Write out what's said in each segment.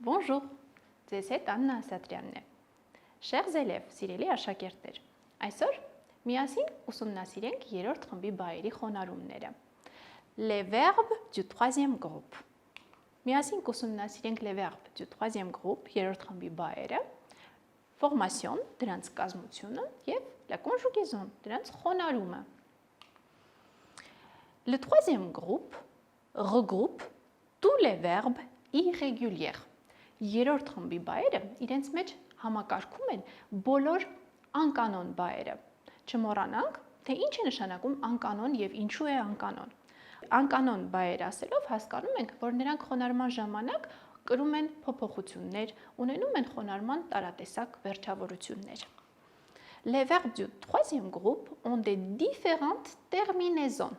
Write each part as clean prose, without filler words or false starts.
Bonjour, ձեզ հետ Աննա Ասատրյանն է։ Chers élèves, սիրելի աշակերտներ, այսօր միասին ուսումնասիրենք երրորդ խմբի բայերի խոնարհումները։ Les verbes du troisième groupe։ Միասին ուսումնասիրենք les verbes du troisième groupe, երրորդ խմբի բայերը, formation, դրանց կազմությունը եւ la conjugaison, դրանց խոնարհումը։ Le troisième groupe regroupe tous les verbes irréguliers։ Երրորդ խմբի բայերը իրենց մեջ համակարգում են բոլոր անկանոն բայերը։ Չմոռանանք, թե ինչ է նշանակում անկանոն եւ ինչու է անկանոն։ Անկանոն բայեր ասելով հասկանում ենք, որ նրանք խոնարհման ժամանակ կրում են փոփոխություններ, ունենում են խոնարհման տարատեսակ վերջավորություններ։ Les verbes du troisième groupe ont des différentes terminaisons։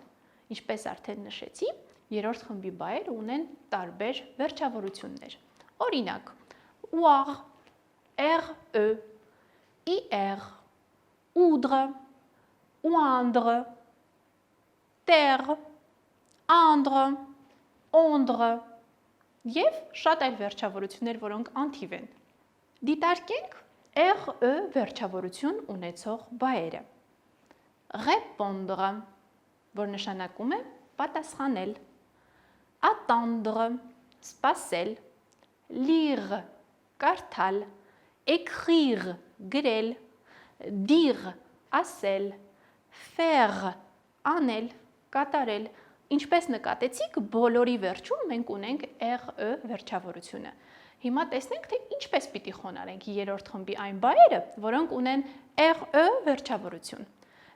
Ինչպես արդեն նշեցի, երրորդ խմբի բայերը ունեն տարբեր վերջավորություններ։ Օրինակ, oire, re, ir, oudre, oindre, terre, endre, ondre եւ շատ այլ վերջավորություններ, որոնք անթիվ են։ Դիտարկենք re վերջավորություն ունեցող բայերը։ Répondre, որ նշանակում է պատասխանել, attendre, սպասել, lire, կարդալ, écrire, գրել, dire, ասել, faire, անել, կատարել։ Ինչպես նկատեցիք, բոլորի վերջում մենք ունենք re վերջավորությունը։ Հիմա տեսնենք, թե ինչպես պիտի խոնարհենք երրորդ խմբի այն բայերը, որոնք ունեն re վերջավորություն։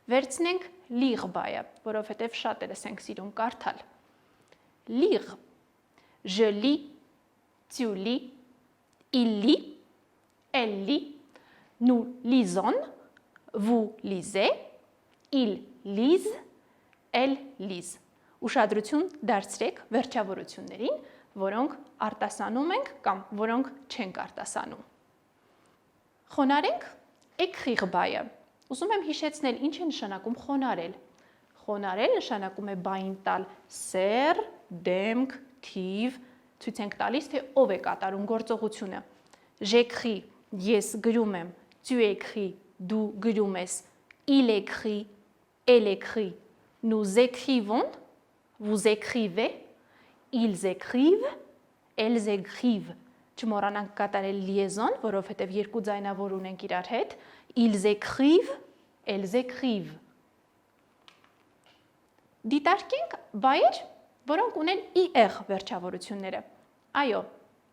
Վերցնենք lire բայը, որովհետև շատերս ենք սիրում կարդալ։ Lire, je lis, tu lis, il lit, elle lit, nous lisons, vous lisez, ils lisent, elles lisent։ Ուշադրություն դարձրեք վերջավորություններին, որոնք արտասանում ենք կամ որոնք չենք արտասանում։ Խոնարհենք écrire բայը։ Ուզում եմ հիշեցնել, ինչ է նշանակում խոնարհել։ Խոնարհել նշանակում է բային տալ սեր, դեմք, թիվ, ցույց ենք տալիս, թե ով է կատարում գործողությունը։ J'écris, ես գրում եմ, tu écris, դու գրում ես, il écrit, elle écrit, nous écrivons, vous écrivez, ils écrivent, elles écrivent։ Չմոռանանք կատարել liaison, որովհետև երկու ձայնավոր ունենք իրար հետ, ils écrivent, elles écrivent։ Դիտարկենք բայեր, որոնք ունեն ir վերջավորությունները։ Այո,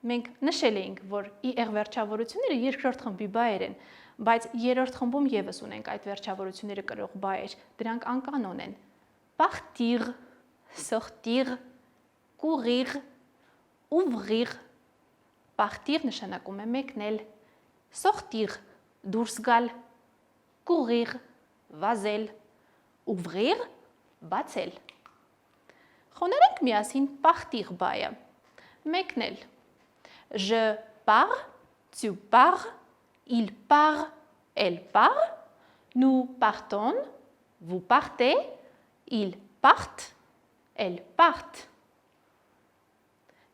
մենք նշել էինք, որ ir վերջավորությունները երկրորդ խմբի բայեր են, բայց երրորդ խմբում եւս ունենք այդ վերջավորությունները կրող բայեր, դրանք անկանոն են։ Partir, sortir, courir, ouvrir, partir նշանակում է մեկնել, sortir դուրս գալ, courir վազել, ouvrir բացել։ Խոնարհենք միասին partir բայը։ Մեկնել։ Je pars, tu pars, il part, elle part, nous partons, vous partez, ils partent, elles partent։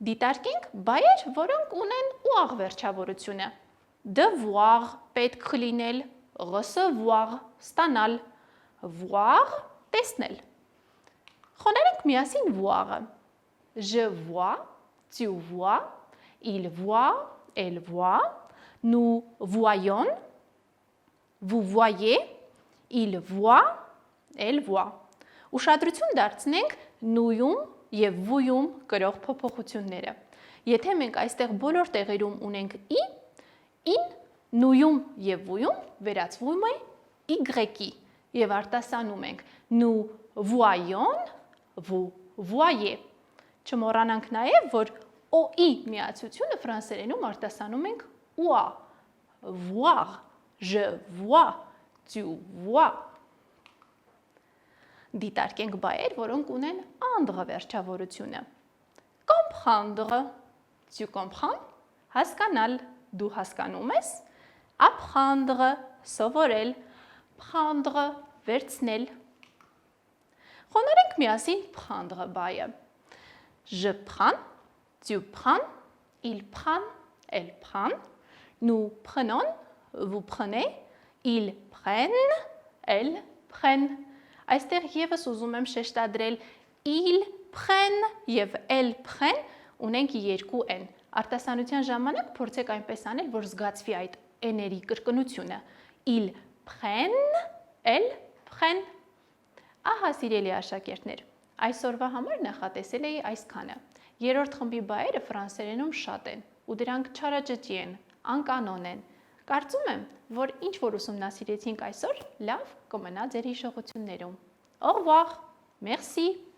Դիտարկենք բայեր, որոնք ունեն ուաղ վերջավորությունը։ Devoir, պետք լինել, recevoir, ստանալ, voir, տեսնել։ Խոնարհենք միասին voir-ը։ Je vois, tu vois, il voit, elle voit, nous voyons, vous voyez, il voit, elle voit։ Ուշադրություն դարձնենք nous-ում եւ vous-ում կրող փոփոխությունները։ Եթե մենք այստեղ բոլոր տեղերում ունենք in, nous-ում եւ vous-ում վերածվում է y-ի եւ արտասանում ենք nous voyons, vous voyez։ Չմոռանանք նաեւ, որ OI միացությունը ֆրանսերենում արտասանում ենք oa, voir, je vois, tu vois։ Դիտարկենք բայեր, որոնք ունեն անդրը վերջավորությունը։ Comprendre, tu comprends, հասկանալ, դու հասկանում ես, apprendre, սովորել, prendre, վերցնել։ Խոնարհենք միասին prendre բայը։ Je prends, tu prends, il prend, elle prend, nous prenons, vous prenez, ils prennent, elles prennent. Այստեղ եւս ուզում եմ շեշտադրել ils prennent եւ elles prennent ունենք երկու n։ Արտասանության ժամանակ փորձեք այնպես անել, որ զգացվի այդ n-երի կրկնությունը։ Ils prennent, elles prennent։ Ահա սիրելի աշակերտներ, այսօրվա համար նախատեսել էի այսքանը։ Երրորդ խմբի բայերը ֆրանսերենում շատ են ու դրանք չարաճճի են, անկանոն են։ Կարծում եմ, որ ինչ որ ուսումնասիրեցինք այսօր, լավ կմնա ձեր հիշողություններում։ Au revoir. Merci.